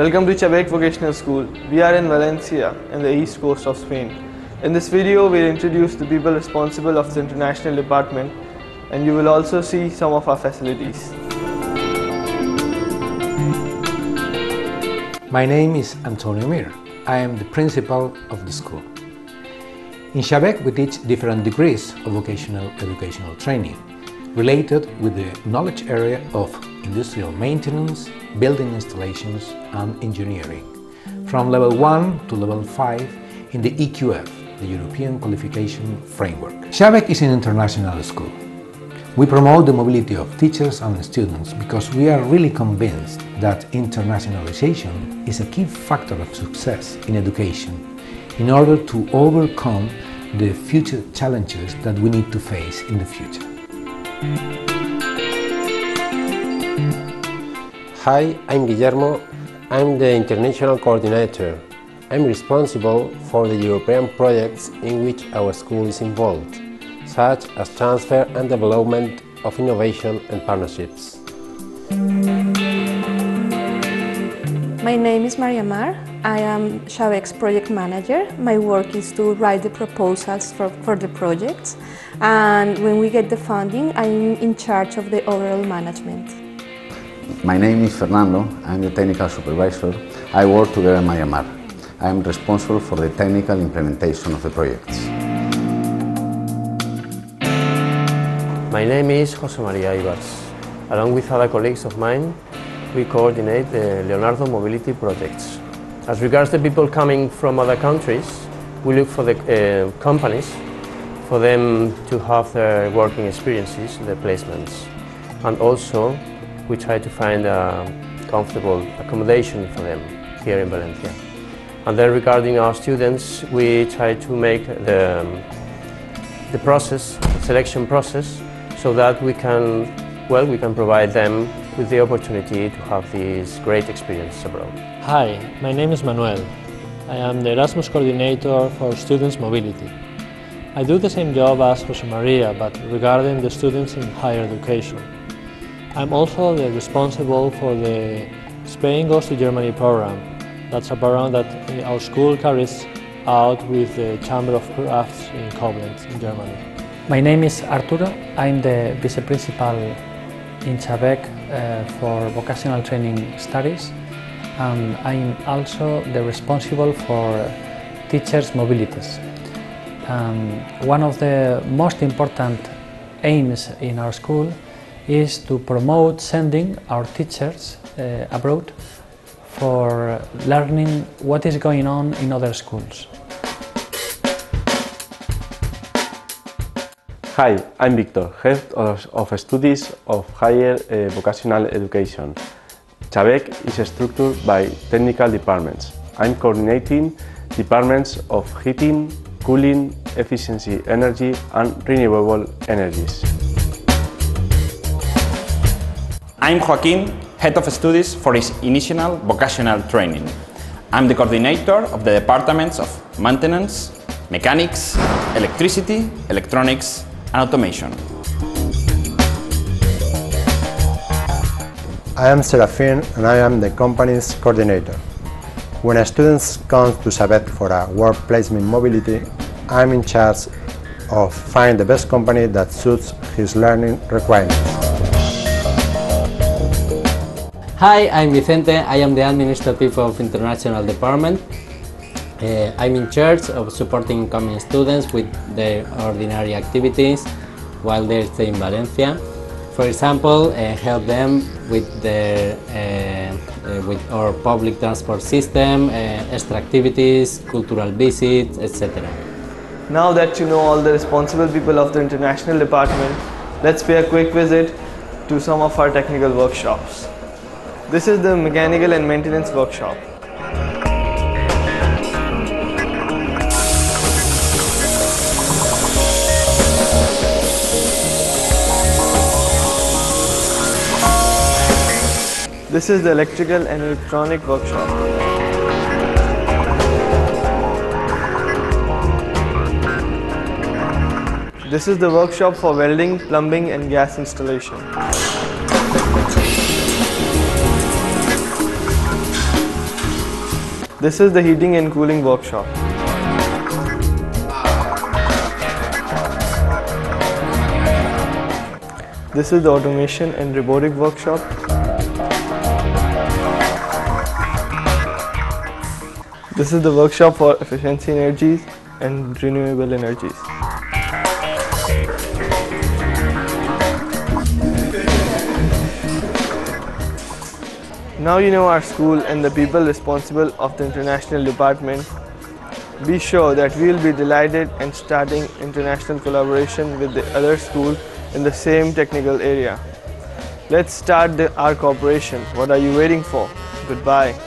Welcome to Xabec Vocational School. We are in Valencia, in the east coast of Spain. In this video, we introduce the people responsible of the International Department, and you will also see some of our facilities. My name is Antonio Mir. I am the principal of the school. In Xabec, we teach different degrees of vocational educational training related with the knowledge area of industrial maintenance, building installations and engineering, from level 1 to level 5 in the EQF, the European Qualification Framework. Xabec is an international school. We promote the mobility of teachers and students because we are really convinced that internationalization is a key factor of success in education in order to overcome the future challenges that we need to face in the future. Hi, I'm Guillermo. I'm the International Coordinator. I'm responsible for the European projects in which our school is involved, such as transfer and development of innovation and partnerships. My name is Maria Mar. I am Xabec's project manager. My work is to write the proposals for the projects, and when we get the funding, I'm in charge of the overall management. My name is Fernando. I'm the technical supervisor. I work together with Maria Mar. I am responsible for the technical implementation of the projects. My name is José María Ibars. Along with other colleagues of mine, we coordinate the Leonardo mobility projects. As regards the people coming from other countries, we look for the companies for them to have their working experiences, their placements. And also, we try to find a comfortable accommodation for them here in Valencia. And then regarding our students, we try to make the selection process, so that we can provide them with the opportunity to have this great experience abroad. Hi, my name is Manuel. I am the Erasmus coordinator for students' mobility. I do the same job as José María, but regarding the students in higher education. I'm also the responsible for the Spain Goes to Germany program. That's a program that our school carries out with the Chamber of Crafts in Koblenz, in Germany. My name is Arturo. I'm the vice principal in Xabec for vocational training studies, and I'm also the responsible for teachers' mobilities. One of the most important aims in our school is to promote sending our teachers abroad for learning what is going on in other schools. Hi, I'm Victor, Head of Studies of Higher Vocational Education. Xabec is structured by technical departments. I'm coordinating departments of heating, cooling, efficiency, energy and renewable energies. I'm Joaquin, Head of Studies for Initial Vocational Training. I'm the coordinator of the departments of maintenance, mechanics, electricity, electronics, and automation. I am Serafin and I am the company's coordinator. When a student comes to Xabec for a work placement mobility, I'm in charge of finding the best company that suits his learning requirements. Hi, I'm Vicente. I am the administrative of International Department. I'm in charge of supporting incoming students with their ordinary activities while they stay in Valencia. For example, help them with our public transport system, extra activities, cultural visits, etc. Now that you know all the responsible people of the International Department, let's pay a quick visit to some of our technical workshops. This is the mechanical and maintenance workshop. This is the electrical and electronic workshop. This is the workshop for welding, plumbing and gas installation. This is the heating and cooling workshop. This is the automation and robotic workshop. This is the workshop for efficiency energies and renewable energies. Now you know our school and the people responsible of the international department. Be sure that we will be delighted and starting international collaboration with the other school in the same technical area. Let's start our cooperation. What are you waiting for? Goodbye.